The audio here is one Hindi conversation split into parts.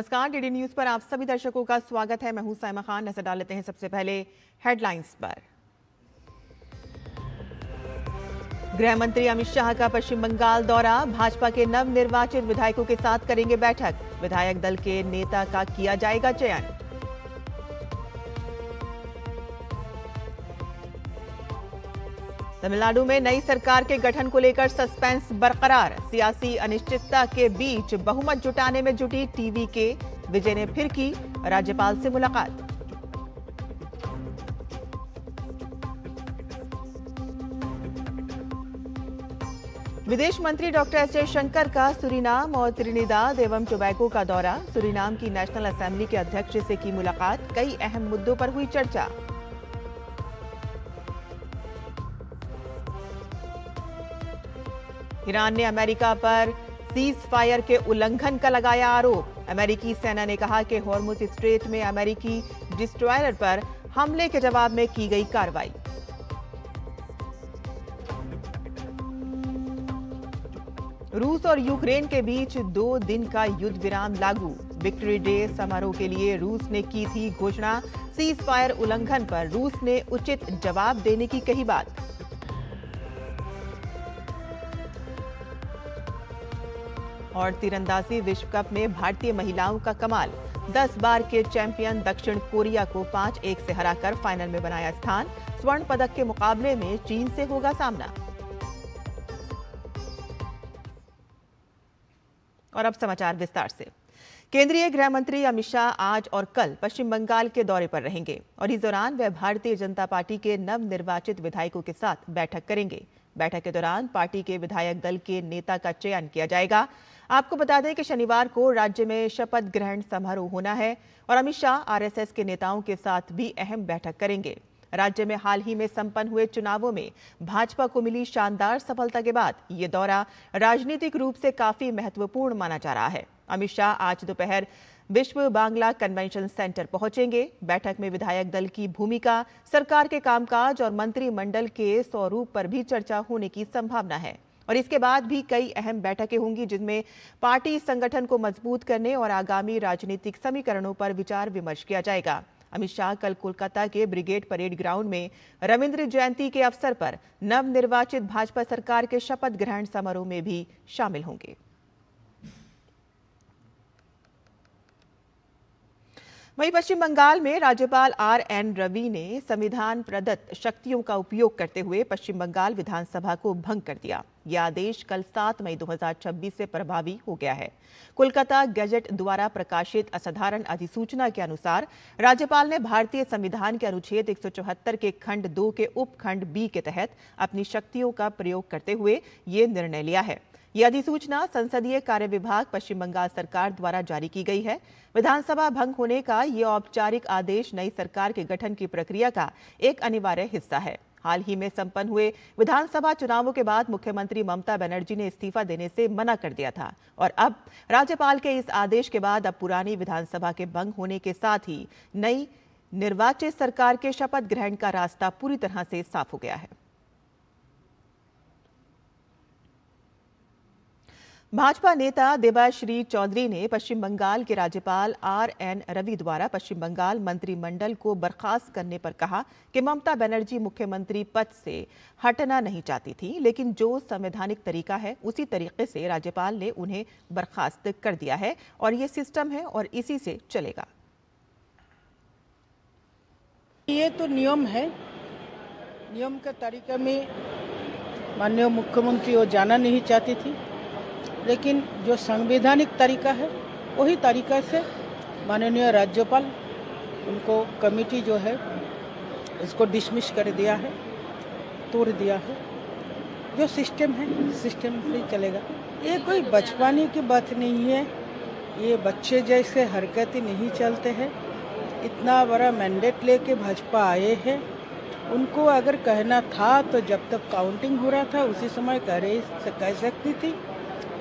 नमस्कार, डीडी न्यूज पर आप सभी दर्शकों का स्वागत है। मैं हूं साइमा खान। नजर डाल लेते हैं सबसे पहले हेडलाइंस पर। गृह मंत्री अमित शाह का पश्चिम बंगाल दौरा, भाजपा के नवनिर्वाचित विधायकों के साथ करेंगे बैठक। विधायक दल के नेता का किया जाएगा चयन। तमिलनाडु में नई सरकार के गठन को लेकर सस्पेंस बरकरार, सियासी अनिश्चितता के बीच बहुमत जुटाने में जुटी टीवी के विजय ने फिर की राज्यपाल से मुलाकात। विदेश मंत्री डॉक्टर एस जयशंकर का सूरीनाम और त्रिनिदाद एवं टोबैगो का दौरा, सूरीनाम की नेशनल असेंबली के अध्यक्ष से की मुलाकात, कई अहम मुद्दों पर हुई चर्चा। ईरान ने अमेरिका पर सीज फायर के उल्लंघन का लगाया आरोप। अमेरिकी सेना ने कहा कि हॉर्मुज स्ट्रेट में अमेरिकी डिस्ट्रॉयर पर हमले के जवाब में की गई कार्रवाई। रूस और यूक्रेन के बीच 2 दिन का युद्ध विराम लागू, विक्ट्री डे समारोह के लिए रूस ने की थी घोषणा। सीज फायर उल्लंघन पर रूस ने उचित जवाब देने की कही बात। और तीरंदाजी विश्व कप में भारतीय महिलाओं का कमाल, 10 बार के चैंपियन दक्षिण कोरिया को 5-1 से हराकर फाइनल में बनाया स्थान। स्वर्ण पदक के मुकाबले में चीन से होगा सामना। और अब समाचार विस्तार से। केंद्रीय गृह मंत्री अमित शाह आज और कल पश्चिम बंगाल के दौरे पर रहेंगे और इस दौरान वे भारतीय जनता पार्टी के नवनिर्वाचित विधायकों के साथ बैठक करेंगे। बैठक के दौरान पार्टी के विधायक दल के नेता का चयन किया जाएगा। आपको बता दें कि शनिवार को राज्य में शपथ ग्रहण समारोह होना है और अमित शाह आरएसएस के नेताओं के साथ भी अहम बैठक करेंगे। राज्य में हाल ही में संपन्न हुए चुनावों में भाजपा को मिली शानदार सफलता के बाद ये दौरा राजनीतिक रूप से काफी महत्वपूर्ण माना जा रहा है। अमित शाह आज दोपहर विश्व बांग्ला कन्वेंशन सेंटर पहुंचेंगे। बैठक में विधायक दल की भूमिका, सरकार के कामकाज और मंत्रिमंडल के स्वरूप पर भी चर्चा होने की संभावना है। और इसके बाद भी कई अहम बैठकें होंगी जिनमें पार्टी संगठन को मजबूत करने और आगामी राजनीतिक समीकरणों पर विचार विमर्श किया जाएगा। अमित शाह कल कोलकाता के ब्रिगेड परेड ग्राउंड में रविंद्र जयंती के अवसर पर नवनिर्वाचित भाजपा सरकार के शपथ ग्रहण समारोह में भी शामिल होंगे। वहीं पश्चिम बंगाल में राज्यपाल आर.एन. रवि ने संविधान प्रदत्त शक्तियों का उपयोग करते हुए पश्चिम बंगाल विधानसभा को भंग कर दिया। यह आदेश कल 7 मई 2026 से प्रभावी हो गया है। कोलकाता गैजेट द्वारा प्रकाशित असाधारण अधिसूचना के अनुसार राज्यपाल ने भारतीय संविधान के अनुच्छेद 174 के खंड 2 के उपखंड बी के तहत अपनी शक्तियों का प्रयोग करते हुए ये निर्णय लिया है। यह अधिसूचना संसदीय कार्य विभाग पश्चिम बंगाल सरकार द्वारा जारी की गई है। विधानसभा भंग होने का यह औपचारिक आदेश नई सरकार के गठन की प्रक्रिया का एक अनिवार्य हिस्सा है। हाल ही में संपन्न हुए विधानसभा चुनावों के बाद मुख्यमंत्री ममता बनर्जी ने इस्तीफा देने से मना कर दिया था और अब राज्यपाल के इस आदेश के बाद अब पुरानी विधानसभा के भंग होने के साथ ही नई निर्वाचित सरकार के शपथ ग्रहण का रास्ता पूरी तरह से साफ हो गया है। भाजपा नेता देबाश्री चौधरी ने पश्चिम बंगाल के राज्यपाल आर.एन. रवि द्वारा पश्चिम बंगाल मंत्रिमंडल को बर्खास्त करने पर कहा कि ममता बनर्जी मुख्यमंत्री पद से हटना नहीं चाहती थी, लेकिन जो संवैधानिक तरीका है उसी तरीके से राज्यपाल ने उन्हें बर्खास्त कर दिया है और ये सिस्टम है और इसी से चलेगा। ये तो नियम है, नियम के तरीके में माननीय मुख्यमंत्री वो जाना नहीं चाहती थी, लेकिन जो संवैधानिक तरीका है वही तरीका से माननीय राज्यपाल उनको कमेटी जो है इसको डिसमिस कर दिया है, तोड़ दिया है। जो सिस्टम है सिस्टम से चलेगा। ये कोई बचपने की बात नहीं है, ये बच्चे जैसे हरकतें नहीं चलते हैं। इतना बड़ा मैंडेट लेके भाजपा आए हैं, उनको अगर कहना था तो जब तक काउंटिंग हो रहा था उसी समय कह सकती थी,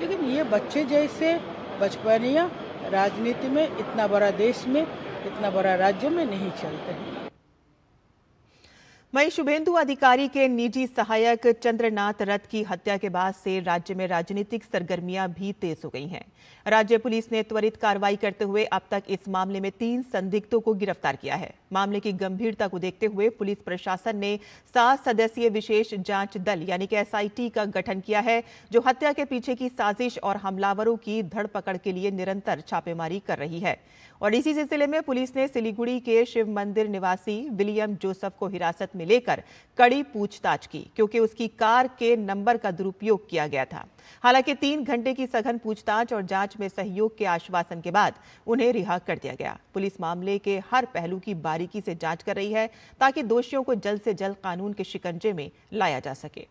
लेकिन ये बच्चे जैसे बचपनिया राजनीति में इतना बड़ा देश में इतना बड़ा राज्य में नहीं चलते हैं। वहीं शुभेंदु अधिकारी के निजी सहायक चंद्रनाथ रथ की हत्या के बाद से राज्य में राजनीतिक सरगर्मियां भी तेज हो गई हैं। राज्य पुलिस ने त्वरित कार्रवाई करते हुए अब तक इस मामले में 3 संदिग्धों को गिरफ्तार किया है। मामले की गंभीरता को देखते हुए पुलिस प्रशासन ने 7 सदस्यीय विशेष जांच दल यानी कि एसआईटी का गठन किया है, जो हत्या के पीछे की साजिश और हमलावरों की धरपकड़ के लिए निरंतर छापेमारी कर रही है। और इसी सिलसिले में पुलिस ने सिलीगुड़ी के शिव मंदिर निवासी विलियम जोसेफ को हिरासत में लेकर कड़ी पूछताछ की, क्योंकि उसकी कार के नंबर का दुरुपयोग किया गया था। हालांकि 3 घंटे की सघन पूछताछ और जांच में सहयोग के आश्वासन के बाद उन्हें रिहा कर दिया गया। पुलिस मामले के हर पहलू की बारीकी से जांच कर रही है, ताकि दोषियों को जल्द से जल्द कानून के शिकंजे में लाया जा सके।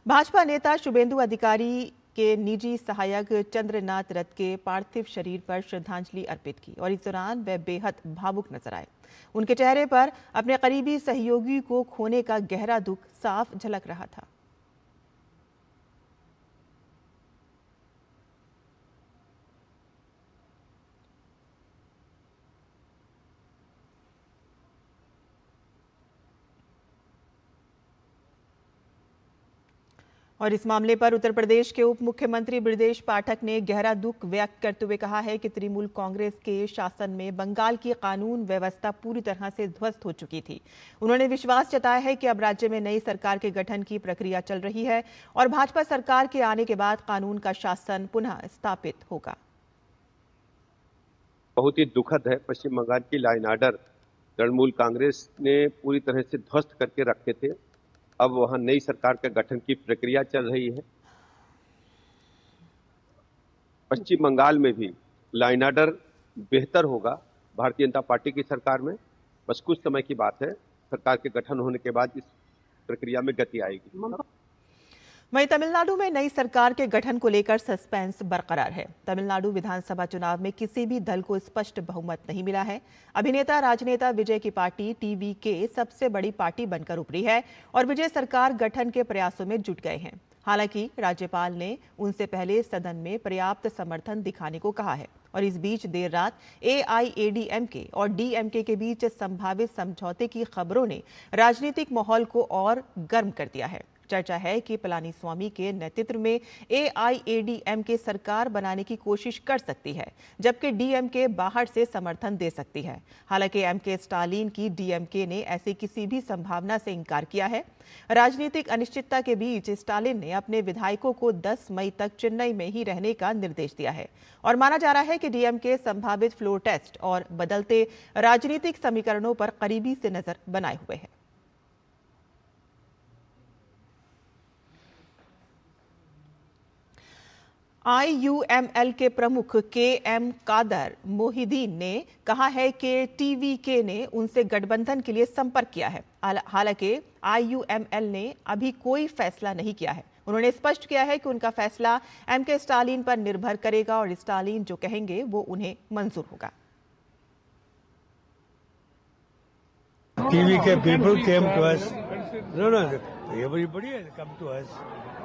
भाजपा नेता शुभेंदु अधिकारी के निजी सहायक चंद्रनाथ रथ के पार्थिव शरीर पर श्रद्धांजलि अर्पित की और इस दौरान वे बेहद भावुक नजर आए। उनके चेहरे पर अपने करीबी सहयोगी को खोने का गहरा दुख साफ झलक रहा था। और इस मामले पर उत्तर प्रदेश के उप मुख्यमंत्री बृजेश पाठक ने गहरा दुख व्यक्त करते हुए कहा है कि तृणमूल कांग्रेस के शासन में बंगाल की कानून व्यवस्था पूरी तरह से ध्वस्त हो चुकी थी। उन्होंने विश्वास जताया है कि अब राज्य में नई सरकार के गठन की प्रक्रिया चल रही है और भाजपा सरकार के आने के बाद कानून का शासन पुनः स्थापित होगा। बहुत ही दुखद है। पश्चिम बंगाल की law and order Trinamool Congress ने पूरी तरह से ध्वस्त करके रखे थे। अब वहां नई सरकार के गठन की प्रक्रिया चल रही है। पश्चिम बंगाल में भी लॉ एंड ऑर्डर बेहतर होगा भारतीय जनता पार्टी की सरकार में। बस कुछ समय की बात है, सरकार के गठन होने के बाद इस प्रक्रिया में गति आएगी। वहीं तमिलनाडु में नई सरकार के गठन को लेकर सस्पेंस बरकरार है। तमिलनाडु विधानसभा चुनाव में किसी भी दल को स्पष्ट बहुमत नहीं मिला है। अभिनेता राजनेता विजय की पार्टी टीवीके सबसे बड़ी पार्टी बनकर उभरी है और विजय सरकार गठन के प्रयासों में जुट गए हैं। हालांकि राज्यपाल ने उनसे पहले सदन में पर्याप्त समर्थन दिखाने को कहा है। और इस बीच देर रात एआईएडीएमके और डीएमके के बीच संभावित समझौते की खबरों ने राजनीतिक माहौल को और गर्म कर दिया है। चर्चा है कि पलानीस्वामी के नेतृत्व में एआईएडीएमके सरकार बनाने की कोशिश कर सकती है, जबकि डीएमके बाहर से समर्थन दे सकती है। हालांकि एमके स्टालिन की डीएमके ने ऐसी किसी भी संभावना से इनकार किया है। राजनीतिक अनिश्चितता के बीच स्टालिन ने अपने विधायकों को 10 मई तक चेन्नई में ही रहने का निर्देश दिया है और माना जा रहा है कि डीएमके संभावित फ्लोर टेस्ट और बदलते राजनीतिक समीकरणों पर करीबी से नजर बनाए हुए है। आईयूएमएल के प्रमुख केएम कादर मोहिदीन ने कहा है कि टीवीके ने उनसे गठबंधन के लिए संपर्क किया है। हालांकि आईयूएमएल ने अभी कोई फैसला नहीं किया है। उन्होंने स्पष्ट किया है कि उनका फैसला एमके स्टालिन पर निर्भर करेगा और स्टालिन जो कहेंगे वो उन्हें मंजूर होगा। TVK people came to us. No, everybody has come to us,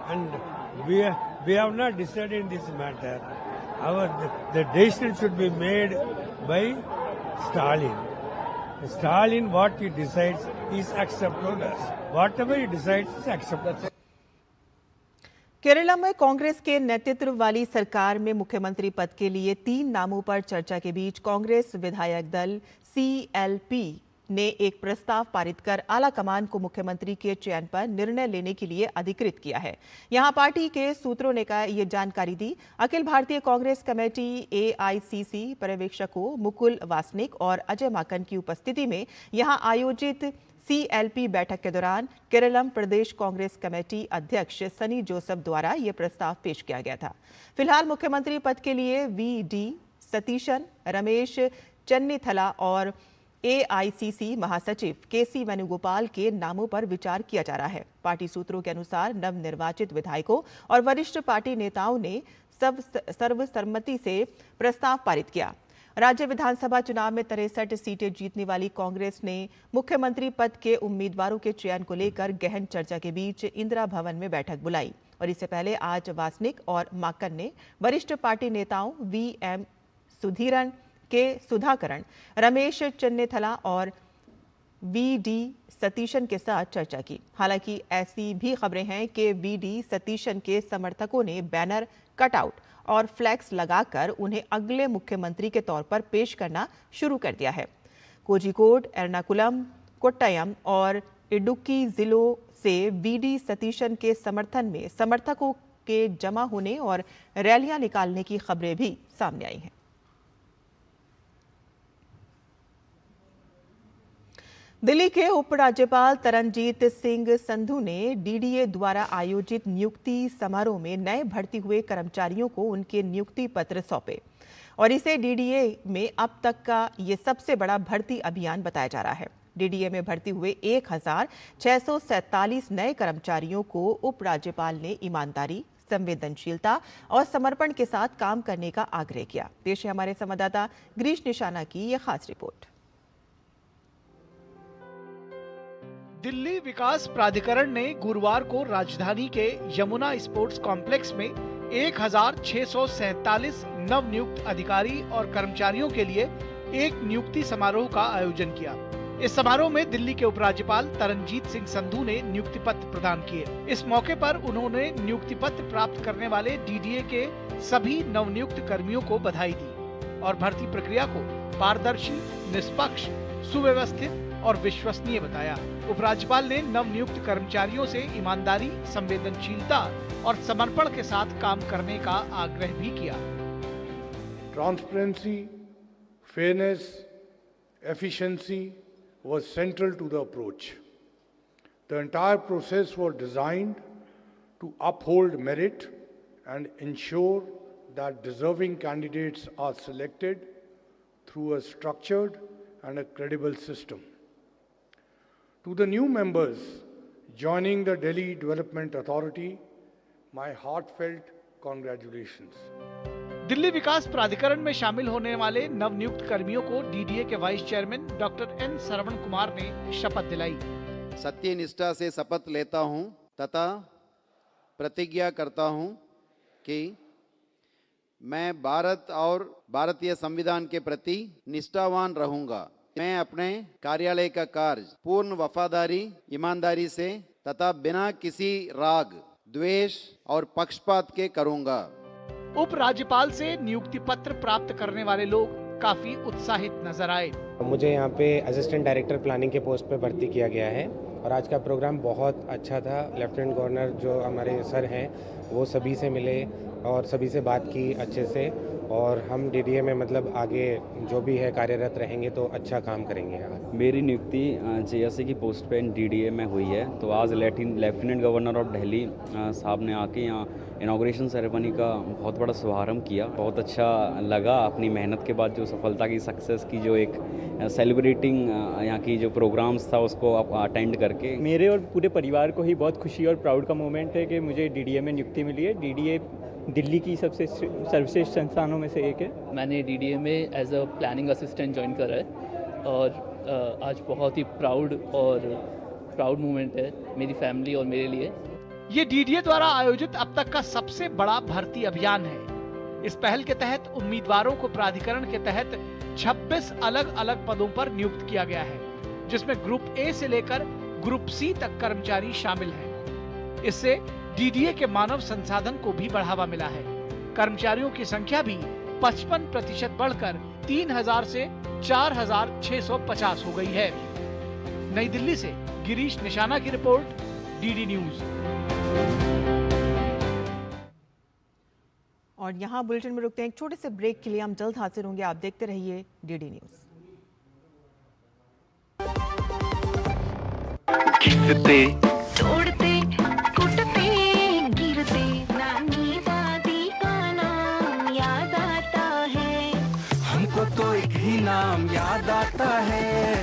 and we have not decided in this matter. The decision should be made by Stalin. Stalin, what he decides is accepted to us. Whatever he decides is accepted. Kerala में कांग्रेस के नेतृत्व वाली सरकार में मुख्यमंत्री पद के लिए 3 नामों पर चर्चा के बीच कांग्रेस विधायक दल सीएलपी ने एक प्रस्ताव पारित कर आला कमान को मुख्यमंत्री के चयन पर निर्णय लेने के लिए अधिकृत किया है। यहां पार्टी के सूत्रों ने ये जानकारी दी। अखिल भारतीय कांग्रेस कमेटी एआईसीसी पर्यवेक्षकों मुकुल वासनिक और अजय माकन की उपस्थिति में यहां आयोजित सीएलपी बैठक के दौरान केरलम प्रदेश कांग्रेस कमेटी अध्यक्ष सनी जोसेफ द्वारा यह प्रस्ताव पेश किया गया था। फिलहाल मुख्यमंत्री पद के लिए वीडी सतीशन, रमेश चन्नीथला और एआईसीसी महासचिव केसी वेणुगोपाल के नामों पर विचार किया जा रहा है। पार्टी सूत्रों के अनुसार नवनिर्वाचित विधायकों और वरिष्ठ पार्टी नेताओं ने सर्वसम्मति से प्रस्ताव पारित किया। राज्य विधानसभा चुनाव में 63 सीटें जीतने वाली कांग्रेस ने मुख्यमंत्री पद के उम्मीदवारों के चयन को लेकर गहन चर्चा के बीच इंदिरा भवन में बैठक बुलाई और इससे पहले आज वासनिक और माकन ने वरिष्ठ पार्टी नेताओं वीएम सुधीरन, के सुधाकरण, रमेश चन्नेथला और वी.डी. सतीशन के साथ चर्चा की। हालांकि ऐसी भी खबरें हैं कि वी.डी. सतीशन के समर्थकों ने बैनर, कटआउट और फ्लैक्स लगाकर उन्हें अगले मुख्यमंत्री के तौर पर पेश करना शुरू कर दिया है। कोझिकोड, एर्नाकुलम, कोट्टयम और इडुक्की जिलों से वी.डी. सतीशन के समर्थन में समर्थकों के जमा होने और रैलियां निकालने की खबरें भी सामने आई हैं। दिल्ली के उपराज्यपाल तरनजीत सिंह संधू ने डीडीए द्वारा आयोजित नियुक्ति समारोह में नए भर्ती हुए कर्मचारियों को उनके नियुक्ति पत्र सौंपे और इसे डीडीए में अब तक का ये सबसे बड़ा भर्ती अभियान बताया जा रहा है। डीडीए में भर्ती हुए 1647 नए कर्मचारियों को उपराज्यपाल ने ईमानदारी, संवेदनशीलता और समर्पण के साथ काम करने का आग्रह किया। पेश है हमारे संवाददाता गिरीश निशाना की यह खास रिपोर्ट। दिल्ली विकास प्राधिकरण ने गुरुवार को राजधानी के यमुना स्पोर्ट्स कॉम्प्लेक्स में 1647 नवनियुक्त अधिकारी और कर्मचारियों के लिए एक नियुक्ति समारोह का आयोजन किया। इस समारोह में दिल्ली के उपराज्यपाल तरनजीत सिंह संधू ने नियुक्ति पत्र प्रदान किए। इस मौके पर उन्होंने नियुक्ति पत्र प्राप्त करने वाले डीडीए के सभी नवनियुक्त कर्मियों को बधाई दी और भर्ती प्रक्रिया को पारदर्शी, निष्पक्ष, सुव्यवस्थित और विश्वसनीय बताया। उपराज्यपाल ने नवनियुक्त कर्मचारियों से ईमानदारी, संवेदनशीलता और समर्पण के साथ काम करने का आग्रह भी किया। Transparency, fairness, efficiency was central to the approach. The entire process was designed to uphold merit and ensure that deserving candidates are selected through a structured and a credible system. To the new members joining the Delhi Development Authority, my heartfelt congratulations. Delhi विकास प्राधिकरण में शामिल होने वाले नवनियुक्त कर्मियों को डीडीए के vice chairman doctor N Shravan Kumar ने शपथ दिलाई। सत्य निष्ठा से शपथ लेता हूं तथा प्रतिज्ञा करता हूं कि मैं भारत और भारतीय संविधान के प्रति निष्ठावान रहूंगा। मैं अपने कार्यालय का कार्य पूर्ण वफादारी, ईमानदारी से तथा बिना किसी राग, द्वेष और पक्षपात के करूंगा। उपराज्यपाल से नियुक्ति पत्र प्राप्त करने वाले लोग काफी उत्साहित नजर आए। मुझे यहाँ पे असिस्टेंट डायरेक्टर प्लानिंग के पोस्ट पे भर्ती किया गया है और आज का प्रोग्राम बहुत अच्छा था। लेफ्टिनेंट गवर्नर जो हमारे सर हैं वो सभी से मिले और सभी से बात की अच्छे से, और हम डीडीए में मतलब आगे जो भी है कार्यरत रहेंगे तो अच्छा काम करेंगे। मेरी नियुक्ति जेएससी की पोस्ट पे डीडीए में हुई है। तो आज लेफ्टिनेंट गवर्नर ऑफ दिल्ली साहब ने आके यहाँ इनॉग्रेशन सेरेमनी का बहुत बड़ा शुभारंभ किया। बहुत अच्छा लगा। अपनी मेहनत के बाद जो सफलता की, सक्सेस की जो एक सेलिब्रेटिंग यहाँ की जो प्रोग्राम्स था उसको अटेंड करके मेरे और पूरे परिवार को ही बहुत खुशी और प्राउड का मोमेंट है कि मुझे डीडीए में नियुक्ति मिली है। डीडीए दिल्ली की सबसे सर्वश्रेष्ठ संस्थानों में से एक है। मैंने डीडीए में as a planning assistant join करा है और आज बहुत ही प्राउड मोमेंट है मेरी फैमिली और मेरे लिए। ये डीडीए द्वारा आयोजित अब तक का सबसे बड़ा भर्ती अभियान है। इस पहल के तहत उम्मीदवारों को प्राधिकरण के तहत 26 अलग अलग पदों पर नियुक्त किया गया है, जिसमें ग्रुप ए से लेकर ग्रुप सी तक कर्मचारी शामिल हैं। इससे डीडीए के मानव संसाधन को भी बढ़ावा मिला है। कर्मचारियों की संख्या भी 55% बढ़कर 3000 से 4650 हो गई है। नई दिल्ली से गिरीश निशाना की रिपोर्ट, डीडी न्यूज। और यहाँ बुलेटिन में रुकते हैं एक छोटे से ब्रेक के लिए। हम जल्द हाजिर होंगे, आप देखते रहिए डीडी न्यूज। तोड़ते कुटते गिरते नानी दादी का नाम याद आता है। हमको तो एक ही नाम याद आता है,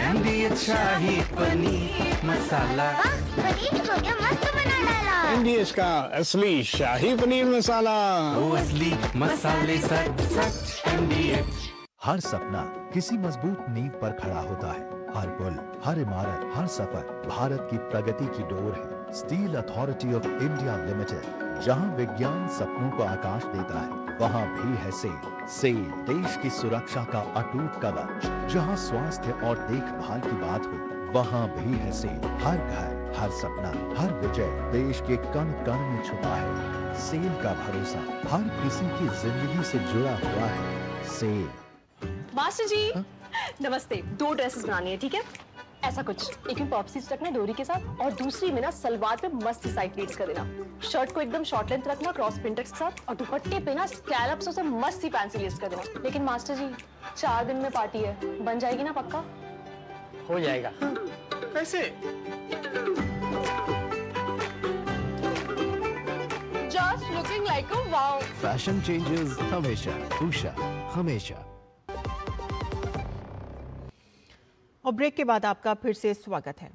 एमडी शाही पनीर मसाला। पनीर हो गया मस्त बना डाला। एमडीएच का असली शाही पनीर मसाला, वो असली मसाले सच एमडीएच। हर सपना किसी मजबूत नींव पर खड़ा होता है। हर पुल, हर इमारत, हर सफर भारत की प्रगति की डोर है। Steel authority of India limited, जहां विज्ञान सपनों को आकाश देता है, वहाँ भी है सेल। सेल देश की सुरक्षा का अटूट कवच। जहाँ स्वास्थ्य और देखभाल की बात हो, वहाँ भी है सेल। हर घर, हर सपना, हर विजय देश के कण कण में छुपा है। सेल का भरोसा हर किसी की जिंदगी से जुड़ा हुआ है। सेल। मास्टर जी नमस्ते। 2 ड्रेसेस बनानी है, ठीक है? ऐसा कुछ, एक में पॉप स्लीव्स रखना डोरी के साथ और दूसरी में ना सलवार पे मस्त साइड प्लीट्स कर देना। शर्ट को एकदम शॉर्ट लेंथ रखना क्रॉस प्रिंटेक्स के साथ और दुपट्टे पे ना स्कैलप्स से मस्त सी फैंसी लेस कर देना। लेकिन मास्टर जी 4 दिन में पार्टी है, बन जाएगी ना पक्का? हो जाएगा। कैसे? Just looking like a wow. Fashion changes हमेशा, उषा हमेशा। और ब्रेक के बाद आपका फिर से स्वागत है।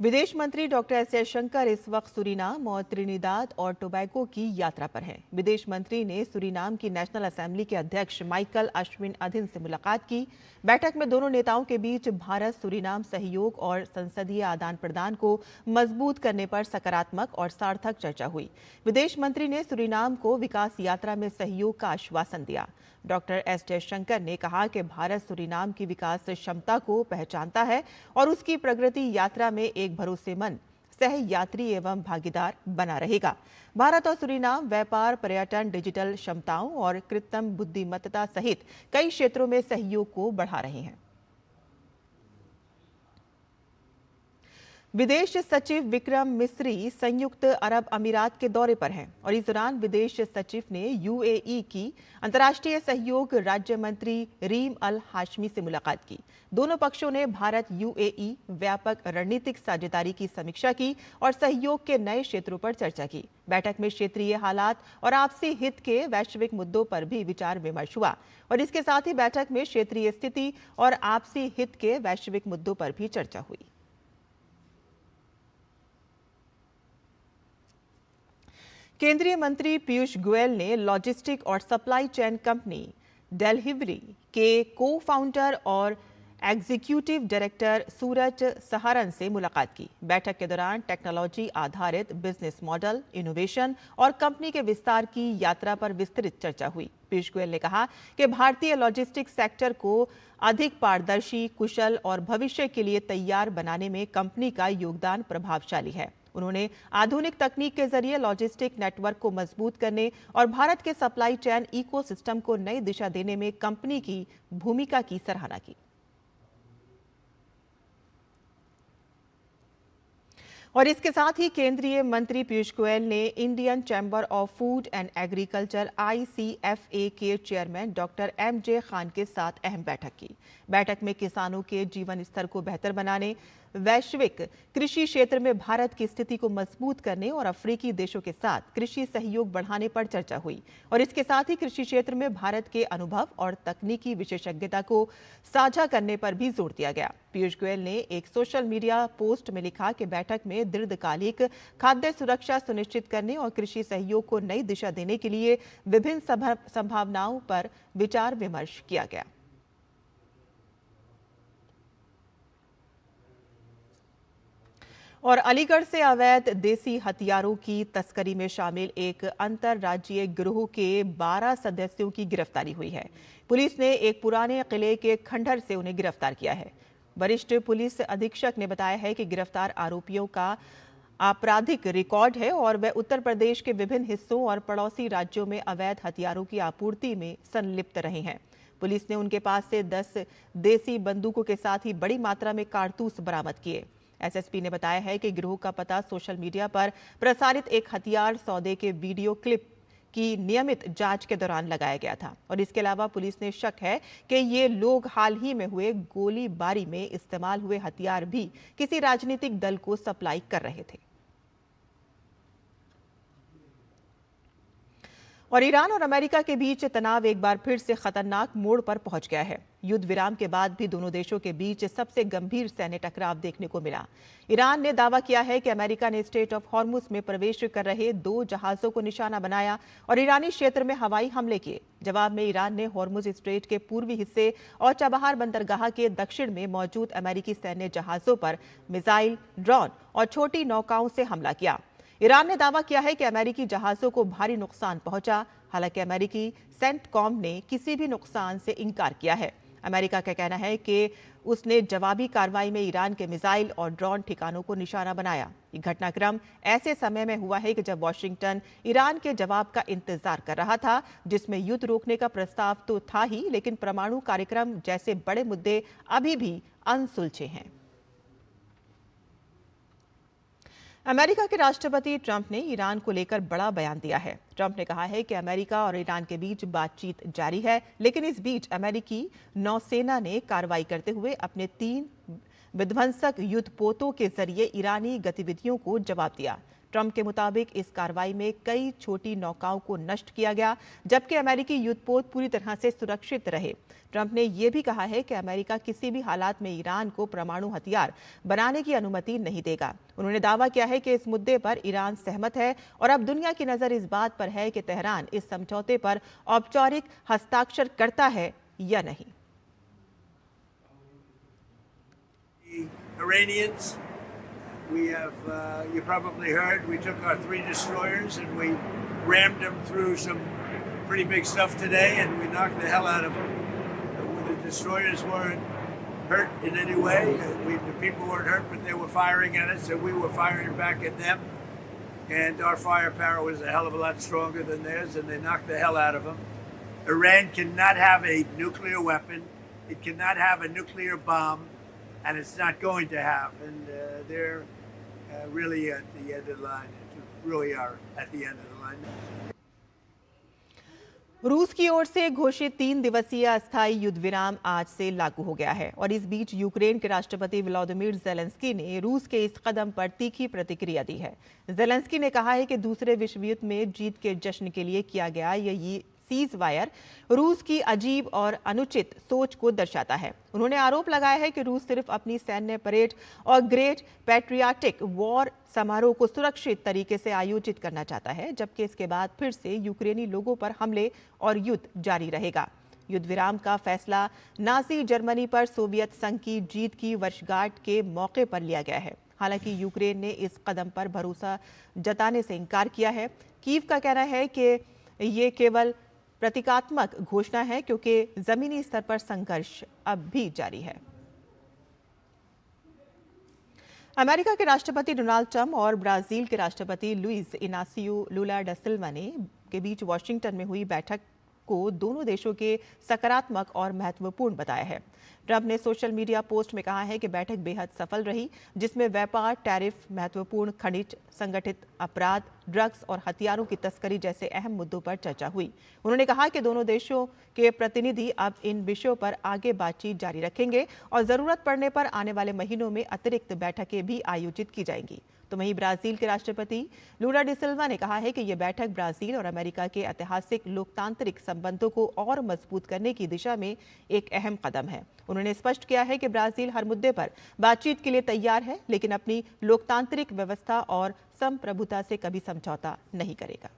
विदेश मंत्री डॉक्टर एस जयशंकर इस वक्त सूरीनाम और त्रिनिदाद और टोबैगो की यात्रा पर हैं। विदेश मंत्री ने सूरीनाम की नेशनल असेंबली के अध्यक्ष माइकल अश्विन अदिन से मुलाकात की। बैठक में दोनों नेताओं के बीच भारत सूरीनाम सहयोग और संसदीय आदान प्रदान को मजबूत करने पर सकारात्मक और सार्थक चर्चा हुई। विदेश मंत्री ने सूरीनाम को विकास यात्रा में सहयोग का आश्वासन दिया। डॉक्टर एस जयशंकर ने कहा कि भारत सूरीनाम की विकास क्षमता को पहचानता है और उसकी प्रगति यात्रा में एक भरोसेमंद सह यात्री एवं भागीदार बना रहेगा। भारत और सूरीनाम व्यापार, पर्यटन, डिजिटल क्षमताओं और कृत्रिम बुद्धिमत्ता सहित कई क्षेत्रों में सहयोग को बढ़ा रहे हैं। विदेश सचिव विक्रम मिस्री संयुक्त अरब अमीरात के दौरे पर हैं और इस दौरान विदेश सचिव ने यूएई की अंतर्राष्ट्रीय सहयोग राज्य मंत्री रीम अल हाशमी से मुलाकात की। दोनों पक्षों ने भारत यूएई व्यापक रणनीतिक साझेदारी की समीक्षा की और सहयोग के नए क्षेत्रों पर चर्चा की। बैठक में क्षेत्रीय हालात और आपसी हित के वैश्विक मुद्दों पर भी विचार विमर्श हुआ और इसके साथ ही बैठक में क्षेत्रीय स्थिति और आपसी हित के वैश्विक मुद्दों पर भी चर्चा हुई। केंद्रीय मंत्री पीयूष गोयल ने लॉजिस्टिक और सप्लाई चेन कंपनी डेलिवरी के को फाउंडर और एग्जीक्यूटिव डायरेक्टर सूरज सहारन से मुलाकात की। बैठक के दौरान टेक्नोलॉजी आधारित बिजनेस मॉडल, इनोवेशन और कंपनी के विस्तार की यात्रा पर विस्तृत चर्चा हुई। पीयूष गोयल ने कहा कि भारतीय लॉजिस्टिक्स सेक्टर को अधिक पारदर्शी, कुशल और भविष्य के लिए तैयार बनाने में कंपनी का योगदान प्रभावशाली है। उन्होंने आधुनिक तकनीक के जरिए लॉजिस्टिक नेटवर्क को मजबूत करने और भारत के सप्लाई चेन इकोसिस्टम को नई दिशा देने में कंपनी की भूमिका की सराहना की। और इसके साथ ही केंद्रीय मंत्री पीयूष गोयल ने Indian chamber of food and agriculture ICFA के चेयरमैन डॉक्टर MJ खान के साथ अहम बैठक की। बैठक में किसानों के जीवन स्तर को बेहतर बनाने, वैश्विक कृषि क्षेत्र में भारत की स्थिति को मजबूत करने और अफ्रीकी देशों के साथ कृषि सहयोग बढ़ाने पर चर्चा हुई और इसके साथ ही कृषि क्षेत्र में भारत के अनुभव और तकनीकी विशेषज्ञता को साझा करने पर भी जोर दिया गया। पीयूष गोयल ने एक सोशल मीडिया पोस्ट में लिखा कि बैठक में दीर्घकालिक खाद्य सुरक्षा सुनिश्चित करने और कृषि सहयोग को नई दिशा देने के लिए विभिन्न संभावनाओं पर विचार विमर्श किया गया। और अलीगढ़ से अवैध देसी हथियारों की तस्करी में शामिल एक अंतर्राज्यीय गिरोह के 12 सदस्यों की गिरफ्तारी हुई है। पुलिस ने एक पुराने किले के खंडहर से उन्हें गिरफ्तार किया है। वरिष्ठ पुलिस अधीक्षक ने बताया है कि गिरफ्तार आरोपियों का आपराधिक रिकॉर्ड है और वे उत्तर प्रदेश के विभिन्न हिस्सों और पड़ोसी राज्यों में अवैध हथियारों की आपूर्ति में संलिप्त रहे हैं। पुलिस ने उनके पास से 10 देसी बंदूकों के साथ ही बड़ी मात्रा में कारतूस बरामद किए। एसएसपी ने बताया है कि गिरोह का पता सोशल मीडिया पर प्रसारित एक हथियार सौदे के वीडियो क्लिप की नियमित जांच के दौरान लगाया गया था और इसके अलावा पुलिस ने शक है कि ये लोग हाल ही में हुए गोलीबारी में इस्तेमाल हुए हथियार भी किसी राजनीतिक दल को सप्लाई कर रहे थे। और ईरान और अमेरिका के बीच तनाव एक बार फिर से खतरनाक मोड़ पर पहुंच गया है। युद्ध विराम के बाद भी दोनों देशों के बीच सबसे गंभीर सैन्य टकराव देखने को मिला। ईरान ने दावा किया है कि अमेरिका ने स्ट्रेट ऑफ हॉर्मुज में प्रवेश कर रहे 2 जहाजों को निशाना बनाया और ईरानी क्षेत्र में हवाई हमले किए। जवाब में ईरान ने हॉर्मुज स्ट्रेट के पूर्वी हिस्से और चाबहार बंदरगाह के दक्षिण में मौजूद अमेरिकी सैन्य जहाजों पर मिसाइल, ड्रोन और छोटी नौकाओं से हमला किया। ईरान ने दावा किया है कि अमेरिकी जहाजों को भारी नुकसान पहुंचा। हालांकि अमेरिकी सेंटकॉम ने किसी भी नुकसान से इनकार किया है। अमेरिका का कहना है कि उसने जवाबी कार्रवाई में ईरान के मिसाइल और ड्रोन ठिकानों को निशाना बनाया। ये घटनाक्रम ऐसे समय में हुआ है कि जब वॉशिंगटन ईरान के जवाब का इंतजार कर रहा था, जिसमें युद्ध रोकने का प्रस्ताव तो था ही, लेकिन परमाणु कार्यक्रम जैसे बड़े मुद्दे अभी भी अनसुलझे हैं। अमेरिका के राष्ट्रपति ट्रंप ने ईरान को लेकर बड़ा बयान दिया है। ट्रंप ने कहा है कि अमेरिका और ईरान के बीच बातचीत जारी है, लेकिन इस बीच अमेरिकी नौसेना ने कार्रवाई करते हुए अपने 3 विध्वंसक युद्धपोतों के जरिए ईरानी गतिविधियों को जवाब दिया। ट्रंप के मुताबिक इस कार्रवाई में कई छोटी नौकाओं को नष्ट किया गया, जबकि अमेरिकी युद्धपोत पूरी तरह से सुरक्षित रहे। ट्रंप ने यह भी कहा है कि अमेरिका किसी भी हालात में ईरान को परमाणु हथियार बनाने की अनुमति नहीं देगा। उन्होंने दावा किया है कि इस मुद्दे पर ईरान सहमत है और अब दुनिया की नजर इस बात पर है कि तेहरान इस समझौते पर औपचारिक हस्ताक्षर करता है या नहीं। Iranians, we have, you probably heard, we took our 3 destroyers and we rammed them through some pretty big stuff today and we knocked the hell out of them. The destroyers weren't hurt in any way. The people weren't hurt, but they were firing at us and we were firing back at them. And our firepower was a hell of a lot stronger than theirs and they knocked the hell out of them. Iran cannot have a nuclear weapon. It cannot have a nuclear bomb. And it's not going to have, and they're really at the end of the line. Really are at the end of the line. रूस की ओर से घोषित 3 दिवसीय अस्थायी युद्ध विराम आज से लागू हो गया है और इस बीच यूक्रेन के राष्ट्रपति व्लादिमीर ज़ेलेंस्की ने रूस के इस कदम पर तीखी प्रतिक्रिया दी है। ज़ेलेंस्की ने कहा है कि दूसरे विश्व युद्ध में जीत के जश्न के लिए किया गया ये सीज वायर रूस की अजीब और अनुचित सोच को दर्शाता है। उन्होंने आरोप लगाया है कि रूस सिर्फ अपनी सैन्य परेड और ग्रेट पैट्रियाटिक वॉर समारोह को सुरक्षित तरीके से आयोजित करना चाहता है, जबकि इसके बाद फिर से यूक्रेनी लोगों पर हमले और युद्ध जारी रहेगा। युद्ध विराम का फैसला नाजी जर्मनी पर सोवियत संघ की जीत की वर्षगांठ के मौके पर लिया गया है। हालांकि यूक्रेन ने इस कदम पर भरोसा जताने से इनकार किया है। कीव का कहना है कि ये केवल प्रतीकात्मक घोषणा है क्योंकि जमीनी स्तर पर संघर्ष अब भी जारी है। अमेरिका के राष्ट्रपति डोनाल्ड ट्रंप और ब्राजील के राष्ट्रपति लुइस इनासियो लुला डा सिल्वा के बीच वॉशिंगटन में हुई बैठक को दोनों देशों के सकारात्मक और महत्वपूर्ण बताया है। ट्रंप ने सोशल मीडिया पोस्ट में कहा है कि बैठक बेहद सफल रही, जिसमें व्यापार, टैरिफ, महत्वपूर्ण खनिज, संगठित अपराध, ड्रग्स और हथियारों की तस्करी जैसे अहम मुद्दों पर चर्चा हुई। उन्होंने कहा कि दोनों देशों के प्रतिनिधि अब इन विषयों पर आगे बातचीत जारी रखेंगे और जरूरत पड़ने पर आने वाले महीनों में अतिरिक्त बैठकें भी आयोजित की जाएंगी। तो वहीं ब्राजील के राष्ट्रपति लूला डी सिल्वा ने कहा है कि यह बैठक ब्राजील और अमेरिका के ऐतिहासिक लोकतांत्रिक संबंधों को और मजबूत करने की दिशा में एक अहम कदम है। उन्होंने स्पष्ट किया है कि ब्राजील हर मुद्दे पर बातचीत के लिए तैयार है, लेकिन अपनी लोकतांत्रिक व्यवस्था और संप्रभुता से कभी समझौता नहीं करेगा।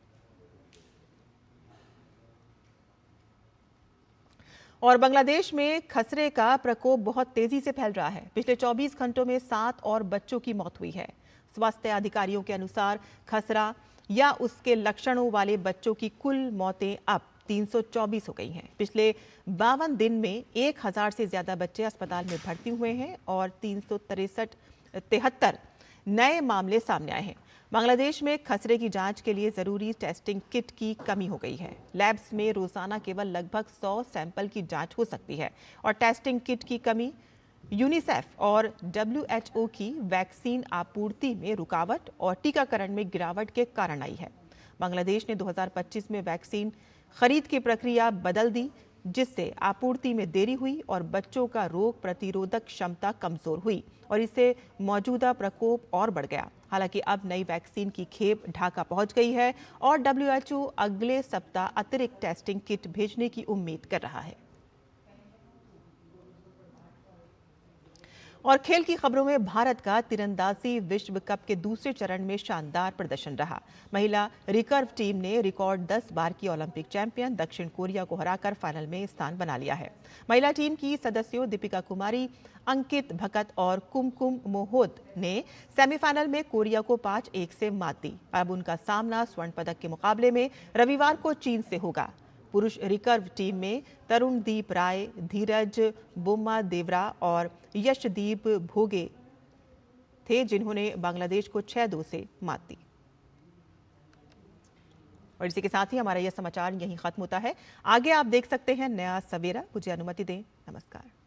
और बांग्लादेश में खसरे का प्रकोप बहुत तेजी से फैल रहा है। पिछले 24 घंटों में 7 और बच्चों की मौत हुई है। स्वास्थ्य अधिकारियों के अनुसार खसरा या उसके लक्षणों वाले बच्चोों की कुल मौतें अब 324 हो गई हैं। पिछले 52 दिन में 1000 से ज्यादा बच्चे अस्पताल में भर्ती हुए हैं और 373 नए मामले सामने आए हैं। बांग्लादेश में खसरे की जांच के लिए जरूरी टेस्टिंग किट की कमी हो गई है। लैब्स में रोजाना केवल लगभग 100 सैंपल की जांच हो सकती है और टेस्टिंग किट की कमी यूनिसेफ और WHO की वैक्सीन आपूर्ति में रुकावट और टीकाकरण में गिरावट के कारण आई है। बांग्लादेश ने 2025 में वैक्सीन खरीद की प्रक्रिया बदल दी, जिससे आपूर्ति में देरी हुई और बच्चों का रोग प्रतिरोधक क्षमता कमजोर हुई और इससे मौजूदा प्रकोप और बढ़ गया। हालांकि अब नई वैक्सीन की खेप ढाका पहुंच गई है और WHO अगले सप्ताह अतिरिक्त टेस्टिंग किट भेजने की उम्मीद कर रहा है। और खेल की खबरों में भारत का तीरंदाजी विश्व कप के दूसरे चरण में शानदार प्रदर्शन रहा। महिला रिकर्व टीम ने रिकॉर्ड 10 बार की ओलंपिक चैंपियन दक्षिण कोरिया को हराकर फाइनल में स्थान बना लिया है। महिला टीम की सदस्यों दीपिका कुमारी, अंकित भकत और कुमकुम मोहोत ने सेमीफाइनल में कोरिया को 5-1 से मात दी। अब उनका सामना स्वर्ण पदक के मुकाबले में रविवार को चीन से होगा। पुरुष रिकर्व टीम में तरुणदीप राय, धीरज बोम्मा देवरा और यशदीप भोगे थे, जिन्होंने बांग्लादेश को 6-2 से मात दी। और इसी के साथ ही हमारा यह समाचार यहीं खत्म होता है। आगे आप देख सकते हैं नया सवेरा। मुझे अनुमति दें। नमस्कार।